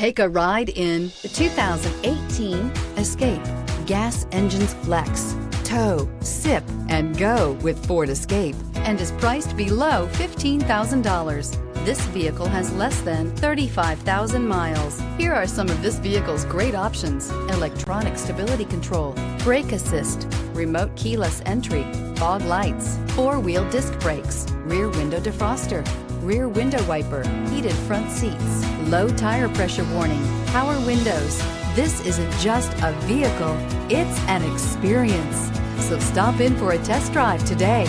Take a ride in the 2018 Escape. Gas engines flex, tow, sip, and go with Ford Escape, and is priced below $15,000. This vehicle has less than 35,000 miles. Here are some of this vehicle's great options: electronic stability control, brake assist, remote keyless entry, fog lights, four-wheel disc brakes, rear window defroster, rear window wiper, heated front seats, low tire pressure warning, power windows. This isn't just a vehicle, it's an experience. So stop in for a test drive today.